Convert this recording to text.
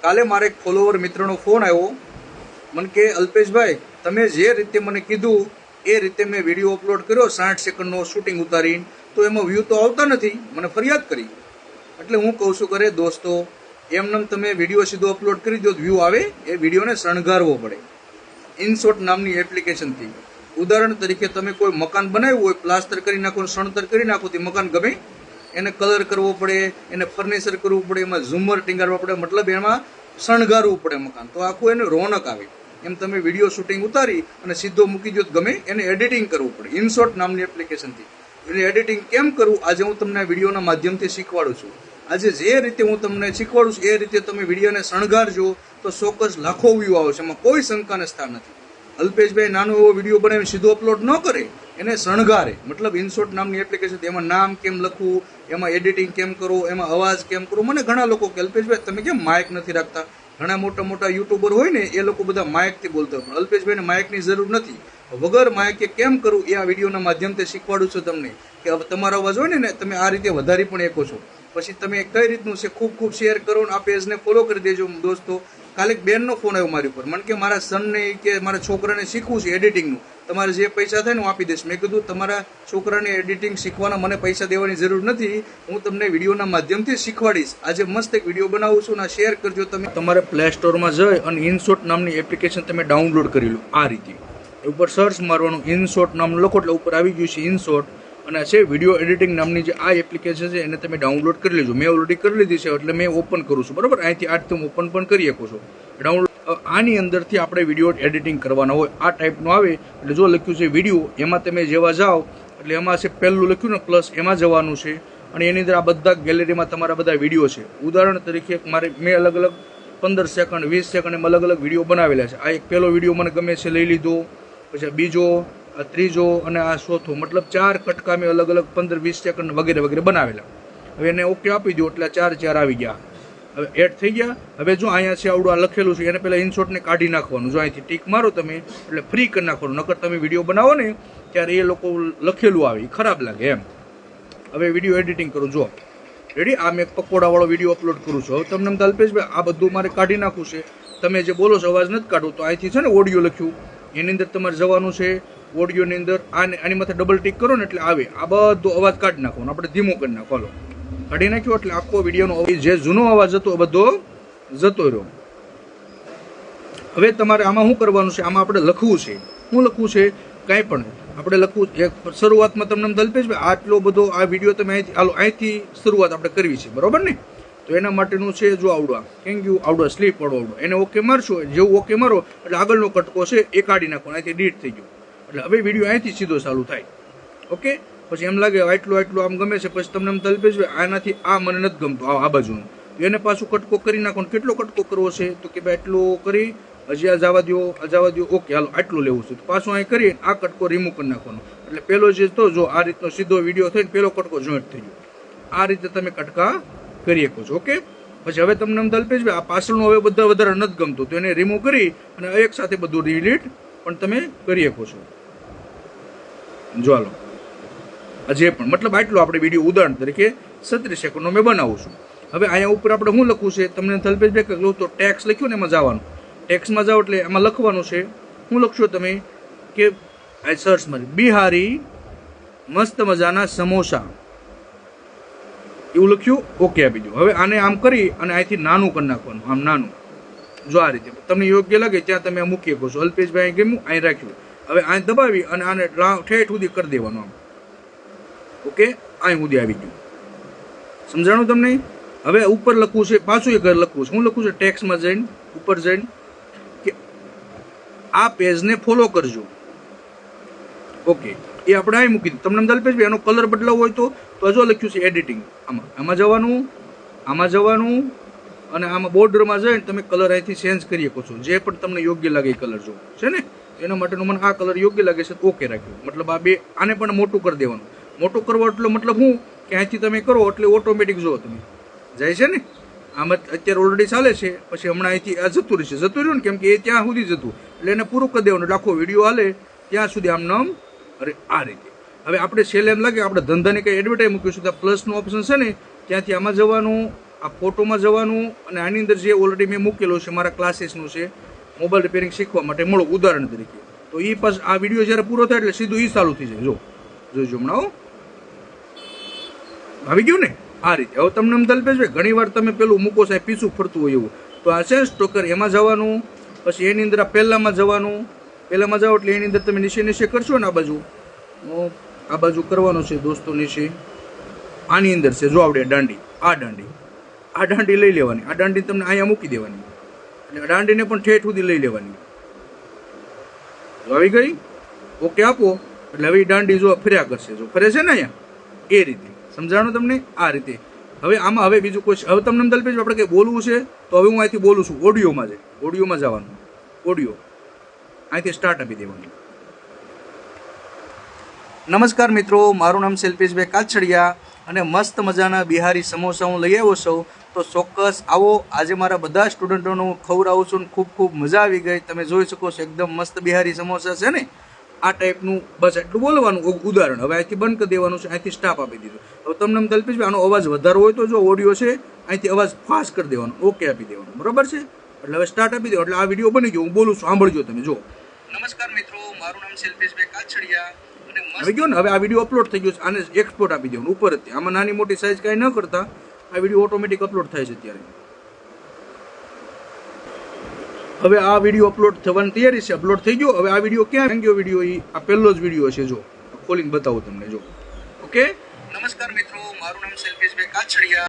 કાલે મારે એક ફોલોવર મિત્રનો ફોન આવ્યો, મને કે અલ્પેશભાઈ તમે જે રીતે મને કીધું એ રીતે મેં વિડીયો અપલોડ કર્યો 60 સેકન્ડનો શૂટિંગ ઉતારીને, તો એમાં વ્યૂ તો આવતા નથી, મને ફરિયાદ કરી. એટલે હું કહું છું કરે દોસ્તો, એમને તમે વિડીયો સીધો અપલોડ કરી દો વ્યૂ આવે, એ વિડીયોને શણગારવો પડે ઇનશોટ નામની એપ્લિકેશનથી. ઉદાહરણ તરીકે તમે કોઈ મકાન બનાવ્યું હોય, પ્લાસ્ટર કરી નાખો, શણતર કરી નાખો, તે મકાન ગમે એને કલર કરવો પડે, એને ફર્નિચર કરવું પડે, એમાં ઝુમર ટીંગાડવા પડે, મતલબ એમાં શણગારવું પડે મકાન, તો આખું એને રોનક આવે. એમ તમે વિડીયો શૂટિંગ ઉતારી અને સીધો મૂકી દો ગમે, એને એડિટિંગ કરવું પડે ઇનશોટ નામની એપ્લિકેશનથી. એને એડિટિંગ કેમ કરવું આજે હું તમને વિડીયોના માધ્યમથી શીખવાડું છું. આજે જે રીતે હું તમને શીખવાડું છું એ રીતે તમે વિડીયોને શણગારજો તો ચોક્કસ લાખો વ્યૂ આવશે, એમાં કોઈ શંકાને સ્થાન નથી. અલ્પેશભાઈ નાનો એવો વિડીયો બનાવીને સીધો અપલોડ ન કરે, એને શણગારે, મતલબ ઇનશોટ નામની એપ્લિકેશન. એમાં નામ કેમ લખવું, એમાં એડિટિંગ કેમ કરવો, એમાં અવાજ કેમ કરવો. મને ઘણા લોકો કે અલ્પેશભાઈ તમે કેમ માઇક નથી રાખતા? ઘણા મોટા મોટા યુટ્યુબર હોય ને એ લોકો બધા માઇકથી બોલતા હોય, પણ અલ્પેશભાઈને માઇકની જરૂર નથી. વગર માઇકે કેમ કરવું એ આ વિડીયોના માધ્યમથી શીખવાડું છું તમને, કે હવે તમારો અવાજ હોય ને તમે આ રીતે વધારી પણ શકો છો. પછી તમે કઈ રીતનું છે ખૂબ ખૂબ શેર કરો ને આ પેજને ફોલો કરી દેજો દોસ્તો. કાલે એક બેનનો ફોન આવ્યો મારી ઉપર, મને કે મારા સનને કે મારા છોકરાને શીખવું છે એડિટિંગનું, તમારે જે પૈસા થાય ને હું આપી દઈશ. મેં કીધું તમારા છોકરાને એડિટિંગ શીખવાના મને પૈસા દેવાની જરૂર નથી, હું તમને વિડીયોના માધ્યમથી શીખવાડીશ. આજે મસ્ત એક વિડીયો બનાવું છું ને શેર કરજો તમે. તમારે પ્લે સ્ટોરમાં જઈ અને ઇનશોટ નામની એપ્લિકેશન તમે ડાઉનલોડ કરી લો. આ રીતે ઉપર સર્ચ મારવાનું, ઇનશોટ નામ લખો એટલે ઉપર આવી ગયું છે ઇનશોટ, અને છે વિડીયો એડિટિંગ નામની જે આ એપ્લિકેશન છે એને તમે ડાઉનલોડ કરી લેજો. મેં ઓલરેડી કરી લીધી છે એટલે મેં ઓપન કરું છું, બરાબર. અહીંથી આજ તમે ઓપન પણ કરી શકો છો ડાઉનલોડ. આની અંદરથી આપણે વિડીયો એડિટિંગ કરવાના હોય આ ટાઈપનું આવે. એટલે જો લખ્યું છે વિડીયો, એમાં તમે જેવા જાઓ એટલે એમાં છે પહેલું લખ્યું ને પ્લસ, એમાં જવાનું છે. અને એની અંદર આ બધા ગેલેરીમાં તમારા બધા વિડીયો છે. ઉદાહરણ તરીકે મેં અલગ અલગ 15 સેકન્ડ 20 સેકન્ડ એમ અલગ અલગ વિડીયો બનાવેલા છે. આ એક પહેલો વિડીયો મને ગમે છે લઈ લીધો, પછી બીજો, આ ત્રીજો અને આ ચોથો, મતલબ 4 કટકા મેં અલગ અલગ 15-20 સેકન્ડ વગેરે વગેરે બનાવેલા. હવે એને ઓકે આપી દો એટલે 4 આવી ગયા, હવે એડ થઈ ગયા. હવે જો અહીંયા છે આવડું આ લખેલું છે, એને પહેલાં ઇનશોટને કાઢી નાખવાનું. જો અહીંથી ટીક મારો તમે એટલે ફ્રી કરી નાખવાનું, નકર તમે વિડીયો બનાવો ને ત્યારે એ લોકો લખેલું આવે એ ખરાબ લાગે એમ. હવે વિડીયો એડિટિંગ કરું, જો રેડી. આ મેં પકોડાવાળો વિડીયો અપલોડ કરું છું. હવે તમને એમ અલ્પેશભાઈ આ બધું મારે કાઢી નાખવું છે, તમે જે બોલો છો અવાજ નથી કાઢવું, તો અહીંથી છે ને ઓડિયો લખ્યું એની અંદર તમારે જવાનું છે. ઓડિયોની અંદર આની માથે ડબલ ટિક કરો ને એટલે આવે. આ બધો અવાજ કાઢી નાખવાનો, આપણે ધીમો કરી નાખો. હાલો કાઢી નાખ્યો એટલે આખો વિડીયોનો જે જૂનો અવાજ હતો એ બધો જતો રહ્યો. હવે તમારે આમાં શું કરવાનું છે, આમાં આપણે લખવું છે. શું લખવું છે? કાંઈ પણ આપણે લખવું. એક શરૂઆતમાં તમને અલ્પેશભાઈ આટલો બધો આ વિડીયો તમે અહીંથી શરૂઆત આપણે કરવી છે, બરોબર ને? તો એના માટેનું છે જો આવડવા કેમ ગયું, આવડવા સ્લીપ વાળો આવડો, એને ઓકે મારશો. જેવું ઓકે મારો એટલે આગળનો કટકો છે એ કાઢી નાખો, અહીંથી ડીટ થઈ ગયો. એટલે હવે વિડીયો અહીંથી સીધો ચાલુ થાય. ઓકે, પછી એમ લાગે આટલું આમ ગમે છે, પછી તમને એમ અલ્પેશભાઈ આનાથી આ મને નથી ગમતું આ બાજુનું, એને પાછું કટકો કરી નાખો. કેટલો કટકો કરવો છે તો કે ભાઈ આટલો કરી, હજી આ જવા દો. ઓકે હાલો આટલું લેવું છે તો પાછું અહીં કરી આ કટકો રિમૂવ કરી નાખવાનો. એટલે પેલો જે તો જો આ રીતનો સીધો વિડીયો થઈને પેલો કટકો જોઈન્ટ થઈ ગયો. આ રીતે તમે કટકા કરી શકો છો. ઓકે, પછી હવે તમને એમ અલ્પેશભાઈ આ પાછળનું હવે બધા વધારે નથી ગમતું તો એને રિમૂવ કરી અને એક સાથે બધું ડિલીટ પણ તમે કરી શકો છો. જો હાલો જે પણ મતલબ આટલું આપણે વિડીયો ઉદાહરણ તરીકે 37 સેકન્ડનો મેં બનાવું છું. હવે અહીંયા ઉપર આપણે શું લખવું છે તમને અલ્પેશભાઈ કહ્યું તો ટેક્સ લખ્યું ને એમાં જવાનું. ટેક્સમાં જાઓ એટલે એમાં લખવાનું છે. શું લખશો તમે કે આ સર્ચ મારી બિહારી મસ્ત મજાના સમોસા એવું લખ્યું, ઓકે આપી દો. હવે આને આમ કરી અને અહીંથી નાનું કરી નાખવાનું, આમ નાનું. જો આ રીતે તમને યોગ્ય લાગે ત્યાં તમે આ મૂકી શકો છો. અલ્પેશભાઈ અહીં ગમ્યું અહીં રાખ્યું. હવે અહીં દબાવી અને આને ઠેઠ સુધી કરી દેવાનું આમ. ઓકે, અહીં સુધી આવી ગયું. સમજાણું તમને? હવે ઉપર લખવું છે, પાછું એક લખવું છે. હું લખું છું ટેક્સમાં જઈને ઉપર જઈને કે આ પેજને ફોલો કરજો. ઓકે, એ આપણે અહીં મૂકી દીધું. તમને અલ્પેશભાઈ એનો કલર બદલાવો હોય તો હજુ લખ્યું છે એડિટિંગ. આમાં જવાનું અને આમાં બોર્ડરમાં જઈને તમે કલર અહીંથી ચેન્જ કરી શકો છો. જે પણ તમને યોગ્ય લાગે એ કલર જો છે ને એના માટેનું મને આ કલર યોગ્ય લાગે છે તો ઓકે રાખ્યું. મતલબ આ બે આને પણ મોટું કરી દેવાનું. મોટું કરવા એટલે મતલબ શું કે અહીંથી તમે કરો એટલે ઓટોમેટિક જો તમે જાય છે ને. આમ અત્યારે ઓલરેડી ચાલે છે, પછી હમણાં અહીંથી આ જતું રહ્યું ને કેમ કે એ ત્યાં સુધી જતું એટલે એને પૂરું કરી દેવાનું. આખો વિડીયો હાલે ત્યાં સુધી આમ નામ અરે આ રીતે. હવે આપણે છેલ્લે એમ લાગે આપણે ધંધાની કંઈ એડવર્ટાઈઝ મૂકીશું તો પ્લસનું ઓપ્શન છે ને ત્યાંથી આમાં જવાનું આ ફોટોમાં જવાનું અને આની અંદર જે ઓલરેડી મેં મૂકેલું છે મારા ક્લાસીસનું છે મોબાઈલ રિપેરિંગ શીખવા માટે મળો ઉદાહરણ તરીકે, તો એ પાછું આ વિડીયો જ્યારે પૂરો થાય એટલે સીધું એ ચાલુ થઈ જાય. જોઈજો હમણાં આવી ગયું ને આ રીતે. હવે તમને એમ અલ્પેશભાઈ ઘણી વાર તમે પેલું મૂકો સાહેબ પીછું ફરતું હોય એવું, તો આ છે સ્ટોકર એમાં જવાનું, પછી એની અંદર આ પહેલામાં જવાનું, પહેલામાં જાઓ એટલે એની અંદર તમે નીચે કરશો ને આ બાજુ કરવાનો છે દોસ્તો નીચે. આની અંદર છે જો આવડે દાંડી, આ દાંડી લઈ લેવાની, આ દાંડી તમને અહીંયા મૂકી દેવાની, એટલે આ દાંડીને પણ ઠેઠ સુધી લઈ લેવાની. આવી ગઈ, ઓકે આપો એટલે હવે દાંડી જો ફર્યા કરશે, જો ફરે છે ને અહીંયા એ રીતે સમજાણું તમને આ રીતે. હવે આમાં હવે બીજું કોઈ હવે તમને અલ્પેશ આપણે કંઈ બોલવું છે તો હવે હું અહીંથી બોલું છું ઓડિયોમાં જવાનું, ઓડિયો અહીંથી સ્ટાર્ટ આપી દેવાનું. નમસ્કાર મિત્રો, મારું નામ છે અલ્પેશભાઈ કાછડિયા અને મસ્ત મજાના બિહારી સમોસા હું લઈ આવ્યો છું. તો ચોક્કસ આવો, આજે મારા બધા સ્ટુડન્ટોનું ખવડાવું છું ને ખૂબ ખૂબ મજા આવી ગઈ. તમે જોઈ શકો છો એકદમ મસ્ત બિહારી સમોસા છે ને આ ટાઈપનું, બસ એટલું બોલવાનું ઉદાહરણ. હવે અહીંથી બંધ કરી દેવાનું છે, અહીંથી સ્ટાપ આપી દીધું. હવે તમને અલ્પેશભાઈ આનો અવાજ વધારો હોય તો જો ઓડિયો છે અહીંથી અવાજ ફાસ્ટ કરી દેવાનો, ઓકે આપી દેવાનું, બરાબર છે. એટલે હવે સ્ટાર્ટ આપી દેવો એટલે આ વિડીયો બની ગયો, હું બોલું છું સાંભળજો તમે. જો નમસ્કાર મિત્રો, મારું નામ છે અલ્પેશભાઈ કાછડિયા અને આવી ગયો ને. હવે આ વિડીયો અપલોડ થઈ ગયો છે, આને એક્સપોર્ટ આપી દેવાનું ઉપર જ. આમાં નાની મોટી સાઇઝ કાંઈ ન કરતા આ વિડીયો ઓટોમેટિક અપલોડ થાય છે અત્યારે. હવે આ વિડીયો અપલોડ થવાની તૈયારી છે, અપલોડ થઈ ગયો. હવે આ વિડીયો ક્યાં ગયો? વિડીયો આ પહેલો જ વિડીયો છે, જો ખોલીને બતાવું તમને. જો ઓકે. નમસ્કાર મિત્રો, મારું નામ છે અલ્પેશભાઈ કાછડિયા.